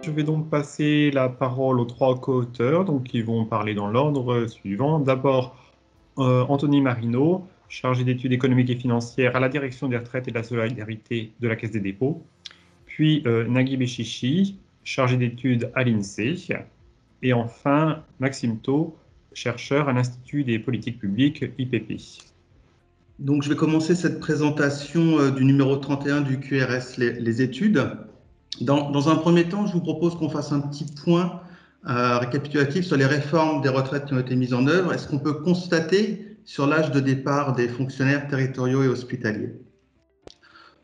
Je vais donc passer la parole aux trois co-auteurs, donc qui vont parler dans l'ordre suivant. D'abord, Anthony Marino, chargé d'études économiques et financières à la direction des retraites et de la solidarité de la Caisse des dépôts. Puis Nagui Bechichi, chargé d'études à l'INSEE. Et enfin, Maxime Thau, chercheur à l'Institut des politiques publiques IPP. Donc, je vais commencer cette présentation du numéro 31 du QRS, les études. Dans un premier temps, je vous propose qu'on fasse un petit point récapitulatif sur les réformes des retraites qui ont été mises en œuvre et ce qu'on peut constater sur l'âge de départ des fonctionnaires territoriaux et hospitaliers.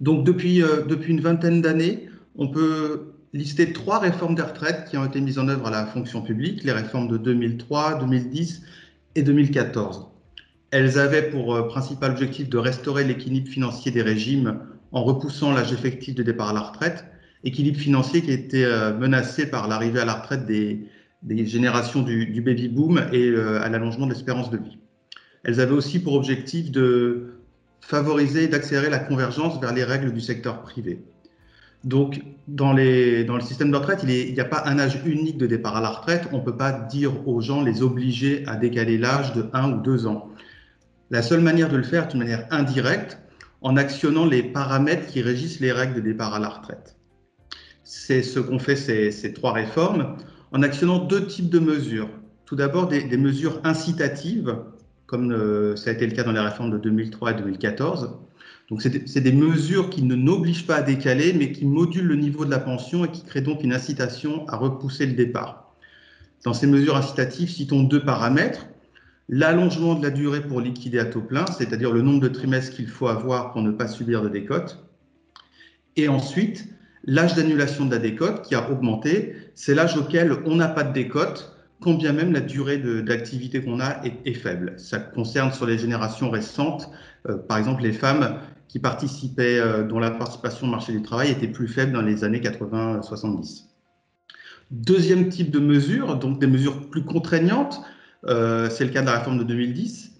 Donc, depuis une vingtaine d'années, on peut lister trois réformes des retraites qui ont été mises en œuvre à la fonction publique, les réformes de 2003, 2010 et 2014. Elles avaient pour principal objectif de restaurer l'équilibre financier des régimes en repoussant l'âge effectif de départ à la retraite, équilibre financier qui était menacé par l'arrivée à la retraite des générations du baby-boom et à l'allongement de l'espérance de vie. Elles avaient aussi pour objectif de favoriser et d'accélérer la convergence vers les règles du secteur privé. Donc, dans le système de retraite, il n'y a pas un âge unique de départ à la retraite. On ne peut pas dire aux gens, les obliger à décaler l'âge de 1 ou 2 ans. La seule manière de le faire est d'une manière indirecte, en actionnant les paramètres qui régissent les règles de départ à la retraite. C'est ce qu'ont fait ces trois réformes, en actionnant deux types de mesures. Tout d'abord, des mesures incitatives, comme ça a été le cas dans les réformes de 2003 et 2014. Donc, c'est des mesures qui ne n'obligent pas à décaler, mais qui modulent le niveau de la pension et qui créent donc une incitation à repousser le départ. Dans ces mesures incitatives, citons deux paramètres. L'allongement de la durée pour liquider à taux plein, c'est-à-dire le nombre de trimestres qu'il faut avoir pour ne pas subir de décote. Et ensuite, l'âge d'annulation de la décote qui a augmenté, c'est l'âge auquel on n'a pas de décote, quand bien même la durée d'activité qu'on a est faible. Ça concerne sur les générations récentes, par exemple les femmes qui participaient, dont la participation au marché du travail était plus faible dans les années 80-70. Deuxième type de mesures, donc des mesures plus contraignantes, c'est le cas de la réforme de 2010.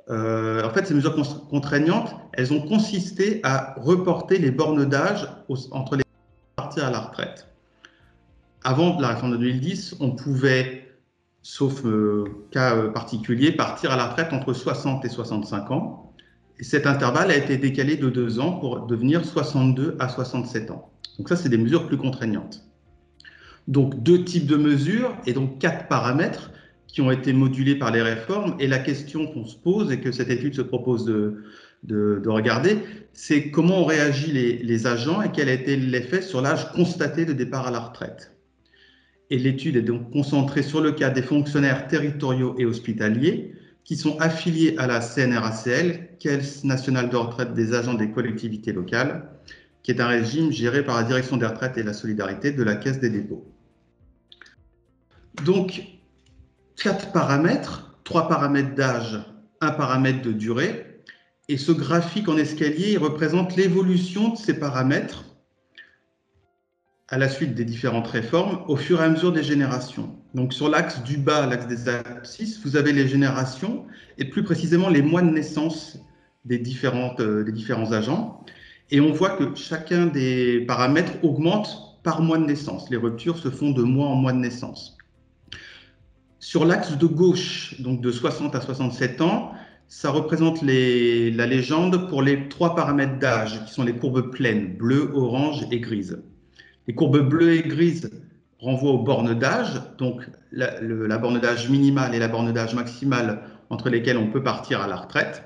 En fait, ces mesures contraignantes, elles ont consisté à reporter les bornes d'âge entre les partir à la retraite. Avant la réforme de 2010, on pouvait, sauf cas particulier, partir à la retraite entre 60 et 65 ans. Et cet intervalle a été décalé de 2 ans pour devenir 62 à 67 ans. Donc ça, c'est des mesures plus contraignantes. Donc deux types de mesures et donc 4 paramètres qui ont été modulés par les réformes. Et la question qu'on se pose et que cette étude se propose de regarder, c'est comment ont réagi les agents et quel a été l'effet sur l'âge constaté de départ à la retraite. Et l'étude est donc concentrée sur le cas des fonctionnaires territoriaux et hospitaliers qui sont affiliés à la CNRACL, Caisse nationale de retraite des agents des collectivités locales, qui est un régime géré par la Direction des retraites et de la solidarité de la Caisse des dépôts. Donc, 4 paramètres, 3 paramètres d'âge, 1 paramètre de durée. Et ce graphique en escalier, il représente l'évolution de ces paramètres à la suite des différentes réformes au fur et à mesure des générations. Donc, sur l'axe du bas, l'axe des abscisses, vous avez les générations et plus précisément les mois de naissance des différents agents. Et on voit que chacun des paramètres augmente par mois de naissance. Les ruptures se font de mois en mois de naissance. Sur l'axe de gauche, donc de 60 à 67 ans, ça représente la légende pour les 3 paramètres d'âge, qui sont les courbes pleines, bleues, orange et grises. Les courbes bleues et grises renvoient aux bornes d'âge, donc la borne d'âge minimale et la borne d'âge maximale entre lesquelles on peut partir à la retraite.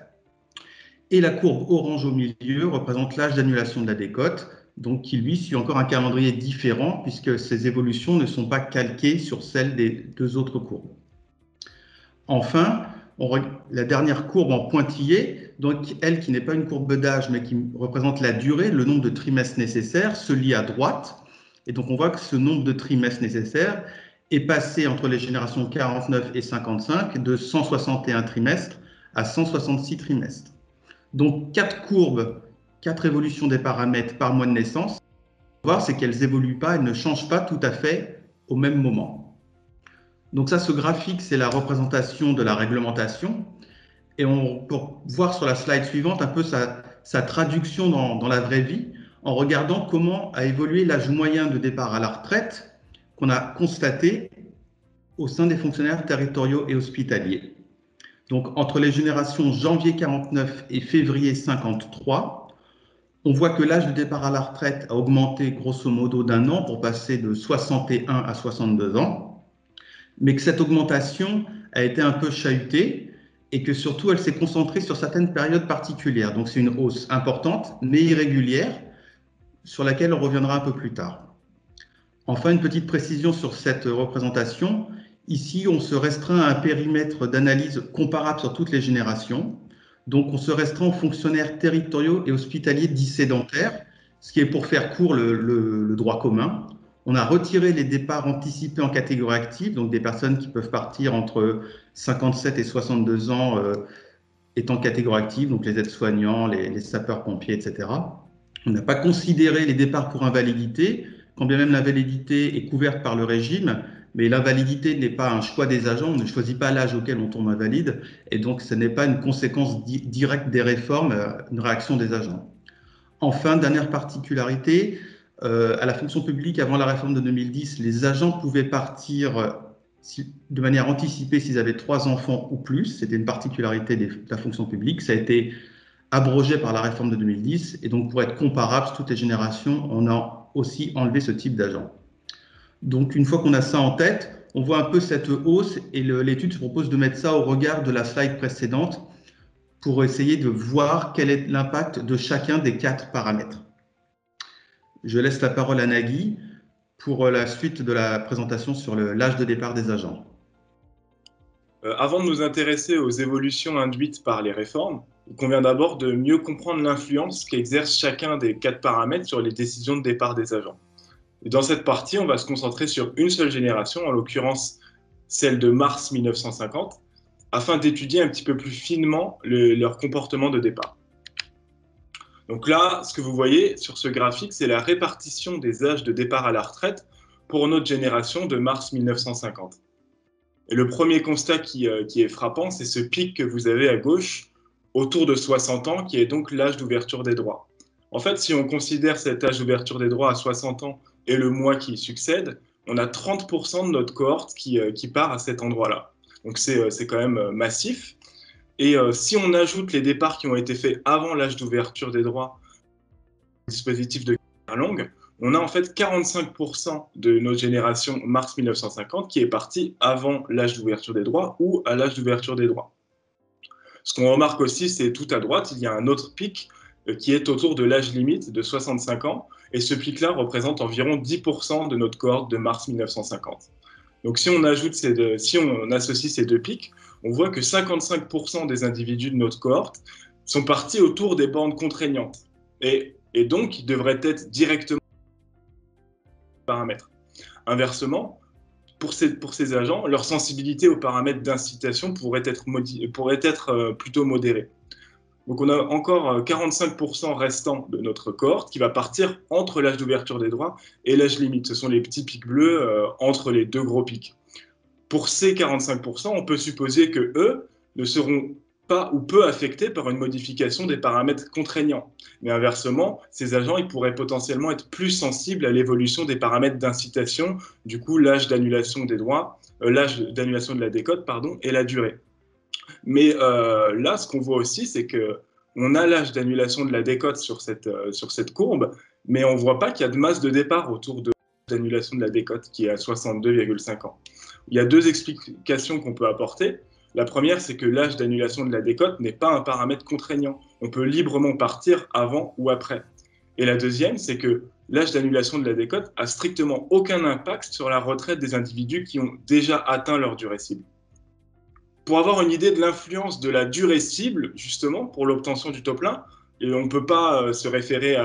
Et la courbe orange au milieu représente l'âge d'annulation de la décote, donc qui lui suit encore un calendrier différent puisque ces évolutions ne sont pas calquées sur celles des 2 autres courbes. Enfin, la dernière courbe en pointillé, donc elle qui n'est pas une courbe d'âge mais qui représente la durée, le nombre de trimestres nécessaires, se lit à droite. Et donc on voit que ce nombre de trimestres nécessaires est passé entre les générations 49 et 55 de 161 trimestres à 166 trimestres. Donc 4 courbes, 4 évolutions des paramètres par mois de naissance. Ce qu'on va voir, c'est qu'elles n'évoluent pas, elles ne changent pas tout à fait au même moment. Donc ça, ce graphique, c'est la représentation de la réglementation. Et on peut voir sur la slide suivante un peu sa traduction dans la vraie vie, en regardant comment a évolué l'âge moyen de départ à la retraite qu'on a constatées au sein des fonctionnaires territoriaux et hospitaliers. Donc, entre les générations janvier 49 et février 53, on voit que l'âge de départ à la retraite a augmenté grosso modo d'1 an pour passer de 61 à 62 ans, mais que cette augmentation a été un peu chahutée et que surtout elle s'est concentrée sur certaines périodes particulières. Donc c'est une hausse importante mais irrégulière sur laquelle on reviendra un peu plus tard. Enfin, une petite précision sur cette représentation. Ici, on se restreint à un périmètre d'analyse comparable sur toutes les générations. Donc, on se restreint aux fonctionnaires territoriaux et hospitaliers dits sédentaires, ce qui est pour faire court le droit commun. On a retiré les départs anticipés en catégorie active, donc des personnes qui peuvent partir entre 57 et 62 ans étant catégorie active, donc les aides-soignants, les sapeurs-pompiers, etc. On n'a pas considéré les départs pour invalidité, quand bien même l'invalidité est couverte par le régime, mais l'invalidité n'est pas un choix des agents, on ne choisit pas l'âge auquel on tombe invalide, et donc ce n'est pas une conséquence directe des réformes, une réaction des agents. Enfin, dernière particularité, à la fonction publique, avant la réforme de 2010, les agents pouvaient partir de manière anticipée s'ils avaient 3 enfants ou plus, c'était une particularité de la fonction publique, ça a été abrogé par la réforme de 2010, et donc pour être comparable sur toutes les générations, on a aussi enlevé ce type d'agent. Donc une fois qu'on a ça en tête, on voit un peu cette hausse, et l'étude se propose de mettre ça au regard de la slide précédente pour essayer de voir quel est l'impact de chacun des 4 paramètres. Je laisse la parole à Nagui pour la suite de la présentation sur l'âge de départ des agents. Avant de nous intéresser aux évolutions induites par les réformes, il convient d'abord de mieux comprendre l'influence qu'exerce chacun des 4 paramètres sur les décisions de départ des agents. Et dans cette partie, on va se concentrer sur une seule génération, en l'occurrence celle de mars 1950, afin d'étudier un petit peu plus finement leur comportement de départ. Donc là, ce que vous voyez sur ce graphique, c'est la répartition des âges de départ à la retraite pour notre génération de mars 1950. Et le premier constat qui est frappant, c'est ce pic que vous avez à gauche, autour de 60 ans, qui est donc l'âge d'ouverture des droits. En fait, si on considère cet âge d'ouverture des droits à 60 ans et le mois qui succède, on a 30% de notre cohorte qui part à cet endroit-là. Donc c'est quand même massif. Et si on ajoute les départs qui ont été faits avant l'âge d'ouverture des droits, dispositif de carrière longue, on a en fait 45% de notre génération mars 1950 qui est partie avant l'âge d'ouverture des droits ou à l'âge d'ouverture des droits. Ce qu'on remarque aussi, c'est tout à droite, il y a un autre pic qui est autour de l'âge limite de 65 ans, et ce pic-là représente environ 10% de notre cohorte de mars 1950. Donc si on associe ces 2 pics, on voit que 55% des individus de notre cohorte sont partis autour des bornes contraignantes, et donc ils devraient être directement paramètres. Inversement, pour ces agents, leur sensibilité aux paramètres d'incitation pourrait être plutôt modérée. Donc on a encore 45% restants de notre cohorte qui va partir entre l'âge d'ouverture des droits et l'âge limite. Ce sont les petits pics bleus entre les 2 gros pics. Pour ces 45%, on peut supposer que eux ne seront pas ou peu affectés par une modification des paramètres contraignants. Mais inversement, ces agents ils pourraient potentiellement être plus sensibles à l'évolution des paramètres d'incitation, du coup l'âge d'annulation des droits, l'âge d'annulation de la décote, pardon, et la durée. Mais là, ce qu'on voit aussi, c'est qu'on a l'âge d'annulation de la décote sur cette courbe, mais on ne voit pas qu'il y a de masse de départ autour de l'annulation de la décote, qui est à 62,5 ans. Il y a 2 explications qu'on peut apporter. La première, c'est que l'âge d'annulation de la décote n'est pas un paramètre contraignant. On peut librement partir avant ou après. Et la deuxième, c'est que l'âge d'annulation de la décote a strictement aucun impact sur la retraite des individus qui ont déjà atteint leur durée cible. Pour avoir une idée de l'influence de la durée cible, justement, pour l'obtention du taux plein, et on ne peut pas se référer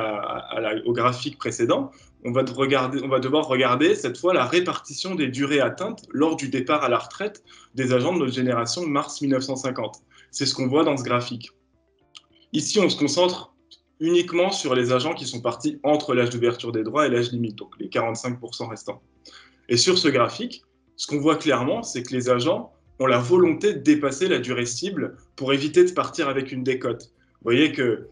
au graphique précédent, on va devoir regarder cette fois la répartition des durées atteintes lors du départ à la retraite des agents de notre génération de mars 1950. C'est ce qu'on voit dans ce graphique. Ici, on se concentre uniquement sur les agents qui sont partis entre l'âge d'ouverture des droits et l'âge limite, donc les 45% restants. Et sur ce graphique, ce qu'on voit clairement, c'est que les agents ont la volonté de dépasser la durée cible pour éviter de partir avec une décote. Vous voyez que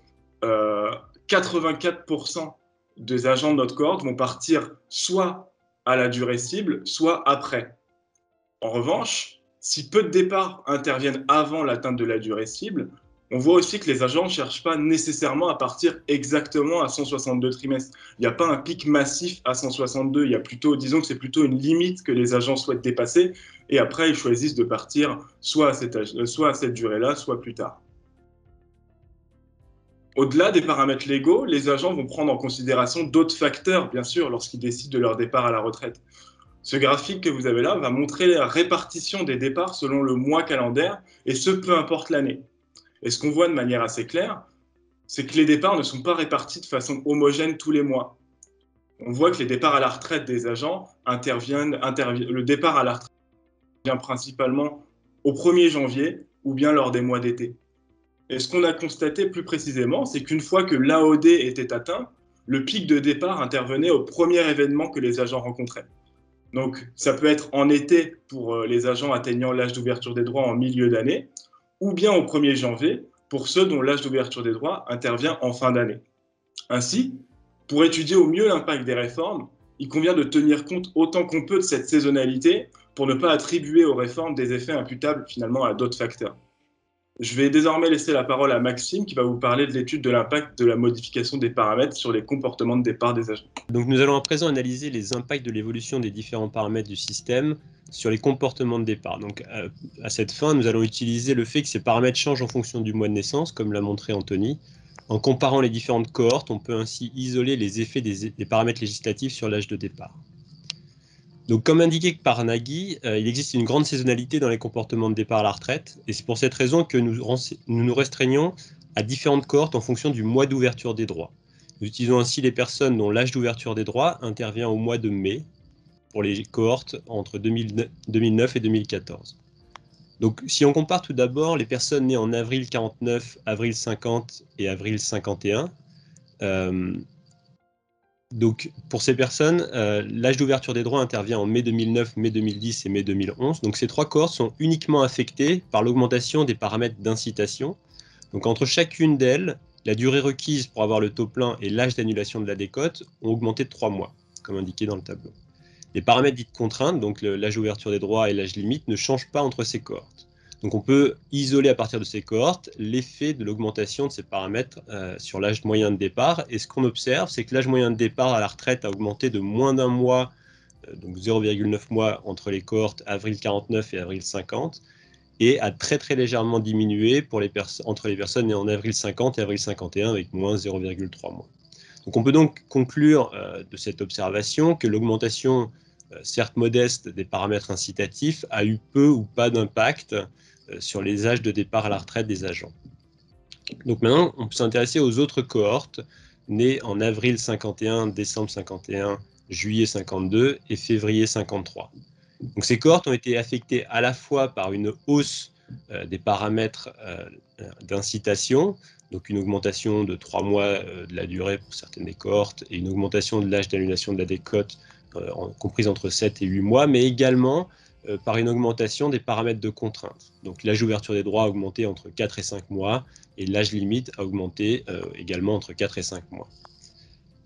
84% des agents de notre cohorte vont partir soit à la durée cible, soit après. En revanche, si peu de départs interviennent avant l'atteinte de la durée cible, on voit aussi que les agents ne cherchent pas nécessairement à partir exactement à 162 trimestres. Il n'y a pas un pic massif à 162, il y a plutôt, disons que c'est plutôt une limite que les agents souhaitent dépasser, et après ils choisissent de partir soit à cette durée-là, soit plus tard. Au-delà des paramètres légaux, les agents vont prendre en considération d'autres facteurs, bien sûr, lorsqu'ils décident de leur départ à la retraite. Ce graphique que vous avez là va montrer la répartition des départs selon le mois calendaire, et ce, peu importe l'année. Et ce qu'on voit de manière assez claire, c'est que les départs ne sont pas répartis de façon homogène tous les mois. On voit que les départs à la retraite des agents le départ à la retraite vient principalement au 1er janvier ou bien lors des mois d'été. Et ce qu'on a constaté plus précisément, c'est qu'une fois que l'AOD était atteint, le pic de départ intervenait au premier événement que les agents rencontraient. Donc, ça peut être en été pour les agents atteignant l'âge d'ouverture des droits en milieu d'année, ou bien au 1er janvier pour ceux dont l'âge d'ouverture des droits intervient en fin d'année. Ainsi, pour étudier au mieux l'impact des réformes, il convient de tenir compte autant qu'on peut de cette saisonnalité pour ne pas attribuer aux réformes des effets imputables finalement à d'autres facteurs. Je vais désormais laisser la parole à Maxime qui va vous parler de l'étude de l'impact de la modification des paramètres sur les comportements de départ des agents. Donc nous allons à présent analyser les impacts de l'évolution des différents paramètres du système sur les comportements de départ. Donc à cette fin, nous allons utiliser le fait que ces paramètres changent en fonction du mois de naissance, comme l'a montré Anthony. En comparant les différentes cohortes, on peut ainsi isoler les effets des paramètres législatifs sur l'âge de départ. Donc, comme indiqué par Nagui, il existe une grande saisonnalité dans les comportements de départ à la retraite, et c'est pour cette raison que nous nous restreignons à différentes cohortes en fonction du mois d'ouverture des droits. Nous utilisons ainsi les personnes dont l'âge d'ouverture des droits intervient au mois de mai, pour les cohortes entre 2009 et 2014. Donc, si on compare tout d'abord les personnes nées en avril 49, avril 50 et avril 51, donc, pour ces personnes, l'âge d'ouverture des droits intervient en mai 2009, mai 2010 et mai 2011. Donc, ces trois cohortes sont uniquement affectées par l'augmentation des paramètres d'incitation. Donc, entre chacune d'elles, la durée requise pour avoir le taux plein et l'âge d'annulation de la décote ont augmenté de 3 mois, comme indiqué dans le tableau. Les paramètres dits de contrainte, donc l'âge d'ouverture des droits et l'âge limite, ne changent pas entre ces cohortes. Donc, on peut isoler à partir de ces cohortes l'effet de l'augmentation de ces paramètres sur l'âge moyen de départ. Et ce qu'on observe, c'est que l'âge moyen de départ à la retraite a augmenté de moins d'un mois, donc 0,9 mois entre les cohortes avril 49 et avril 50, et a très très légèrement diminué pour entre les personnes nées en avril 50 et avril 51 avec moins 0,3 mois. Donc on peut donc conclure de cette observation que l'augmentation, certes modeste, des paramètres incitatifs a eu peu ou pas d'impact sur les âges de départ à la retraite des agents. Donc maintenant, on peut s'intéresser aux autres cohortes nées en avril 51, décembre 51, juillet 52 et février 53. Donc ces cohortes ont été affectées à la fois par une hausse des paramètres d'incitation, donc une augmentation de 3 mois de la durée pour certaines des cohortes et une augmentation de l'âge d'annulation de la décote comprise entre 7 et 8 mois, mais également par une augmentation des paramètres de contrainte. Donc l'âge d'ouverture des droits a augmenté entre 4 et 5 mois et l'âge limite a augmenté également entre 4 et 5 mois.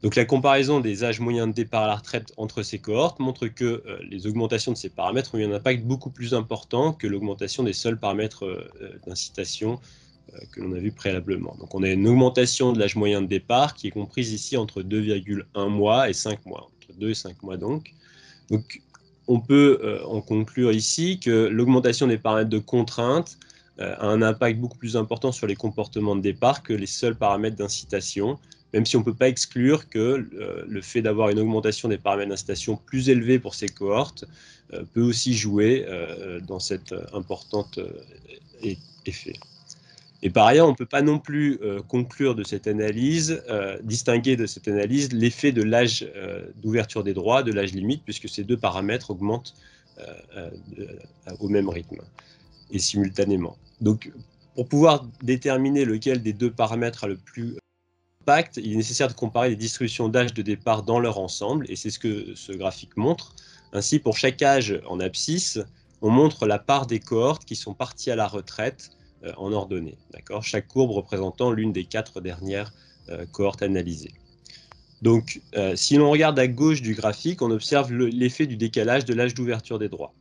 Donc la comparaison des âges moyens de départ à la retraite entre ces cohortes montre que les augmentations de ces paramètres ont eu un impact beaucoup plus important que l'augmentation des seuls paramètres d'incitation que l'on a vu préalablement. Donc on a une augmentation de l'âge moyen de départ qui est comprise ici entre 2,1 mois et 5 mois, entre 2 et 5 mois donc. Donc on peut en conclure ici que l'augmentation des paramètres de contrainte a un impact beaucoup plus important sur les comportements de départ que les seuls paramètres d'incitation, même si on ne peut pas exclure que le fait d'avoir une augmentation des paramètres d'incitation plus élevés pour ces cohortes peut aussi jouer dans cet important effet. Et par ailleurs, on ne peut pas non plus conclure de cette analyse, distinguer de cette analyse l'effet de l'âge d'ouverture des droits, de l'âge limite, puisque ces deux paramètres augmentent au même rythme et simultanément. Donc, pour pouvoir déterminer lequel des deux paramètres a le plus impact, il est nécessaire de comparer les distributions d'âge de départ dans leur ensemble, et c'est ce que ce graphique montre. Ainsi, pour chaque âge en abscisse, on montre la part des cohortes qui sont parties à la retraite en ordonnée. Chaque courbe représentant l'une des 4 dernières cohortes analysées. Donc, si l'on regarde à gauche du graphique, on observe l'effet du décalage de l'âge d'ouverture des droits.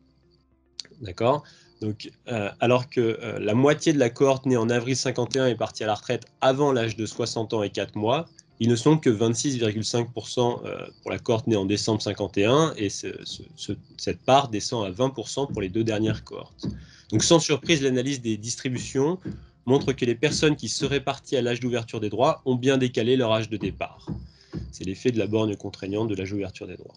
D'accord? Donc, alors que la moitié de la cohorte née en avril 51 est partie à la retraite avant l'âge de 60 ans et 4 mois, ils ne sont que 26,5% pour la cohorte née en décembre 51, et cette part descend à 20% pour les 2 dernières cohortes. Donc, sans surprise, l'analyse des distributions montre que les personnes qui seraient parties à l'âge d'ouverture des droits ont bien décalé leur âge de départ. C'est l'effet de la borne contraignante de l'âge d'ouverture des droits.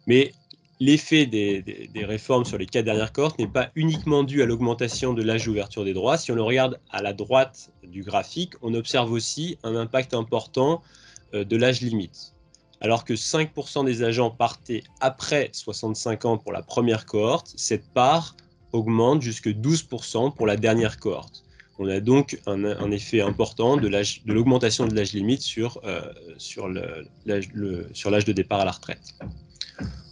Mais l'effet des réformes sur les 4 dernières cohortes n'est pas uniquement dû à l'augmentation de l'âge d'ouverture des droits. Si on le regarde à la droite du graphique, on observe aussi un impact important de l'âge limite. Alors que 5% des agents partaient après 65 ans pour la première cohorte, cette part augmente jusqu'à 12% pour la dernière cohorte. On a donc un effet important de l'augmentation de l'âge limite sur l'âge de départ à la retraite.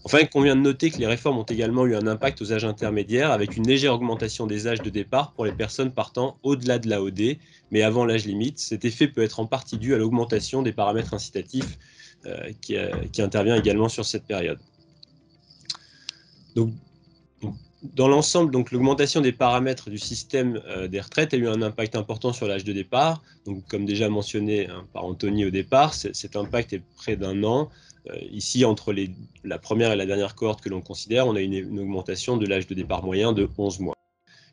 Enfin, il convient de noter que les réformes ont également eu un impact aux âges intermédiaires, avec une légère augmentation des âges de départ pour les personnes partant au-delà de l'AOD, mais avant l'âge limite. Cet effet peut être en partie dû à l'augmentation des paramètres incitatifs qui intervient également sur cette période. Donc, dans l'ensemble, l'augmentation des paramètres du système des retraites a eu un impact important sur l'âge de départ. Donc, comme déjà mentionné par Anthony au départ, cet impact est près d'1 an. Ici, entre la première et la dernière cohorte que l'on considère, on a une augmentation de l'âge de départ moyen de 11 mois.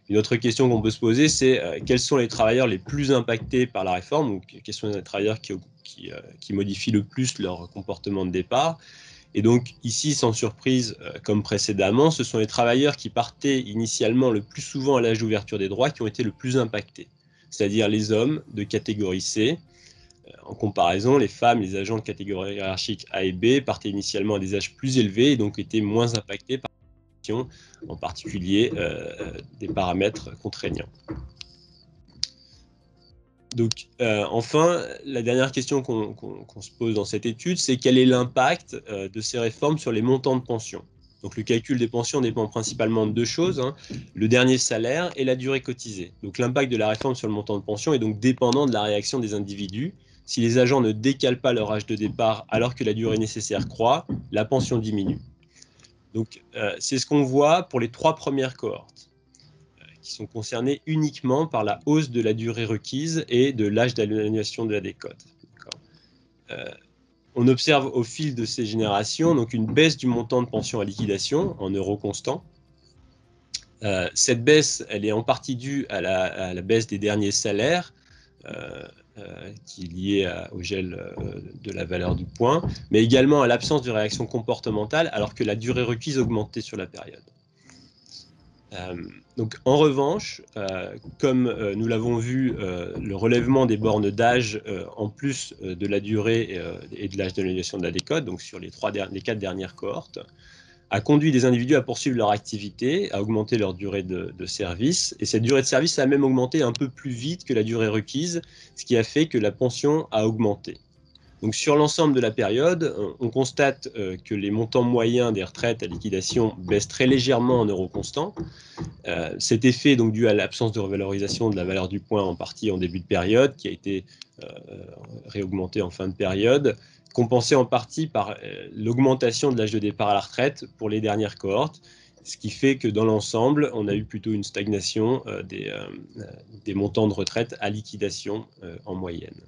Une autre question qu'on peut se poser, c'est quels sont les travailleurs les plus impactés par la réforme, ou quels sont les travailleurs qui modifient le plus leur comportement de départ. Et donc ici, sans surprise, comme précédemment, ce sont les travailleurs qui partaient initialement le plus souvent à l'âge d'ouverture des droits qui ont été le plus impactés, c'est-à-dire les hommes de catégorie C. En comparaison, les femmes, les agents de catégorie hiérarchique A et B partaient initialement à des âges plus élevés et donc étaient moins impactés par la question, en particulier des paramètres contraignants. Donc, enfin, la dernière question qu'on se pose dans cette étude, c'est quel est l'impact de ces réformes sur les montants de pension. Donc, le calcul des pensions dépend principalement de 2 choses, le dernier salaire et la durée cotisée. Donc, l'impact de la réforme sur le montant de pension est donc dépendant de la réaction des individus. Si les agents ne décalent pas leur âge de départ alors que la durée nécessaire croît, la pension diminue. Donc, c'est ce qu'on voit pour les 3 premières cohortes, qui sont concernés uniquement par la hausse de la durée requise et de l'âge d'annulation de la décote. On observe au fil de ces générations donc une baisse du montant de pension à liquidation en euros constants. Cette baisse, elle est en partie due à la baisse des derniers salaires, qui est liée au gel de la valeur du point, mais également à l'absence de réaction comportementale alors que la durée requise augmentait sur la période. Donc, en revanche, comme nous l'avons vu, le relèvement des bornes d'âge en plus de la durée et de l'âge d'annulation de la décote, donc sur les 4 dernières cohortes, a conduit des individus à poursuivre leur activité, à augmenter leur durée de service. Et cette durée de service a même augmenté un peu plus vite que la durée requise, ce qui a fait que la pension a augmenté. Donc, sur l'ensemble de la période, on constate que les montants moyens des retraites à liquidation baissent très légèrement en euros constants. Cet effet est donc dû à l'absence de revalorisation de la valeur du point en partie en début de période, qui a été réaugmentée en fin de période, compensé en partie par l'augmentation de l'âge de départ à la retraite pour les dernières cohortes, ce qui fait que dans l'ensemble, on a eu plutôt une stagnation des montants de retraite à liquidation en moyenne.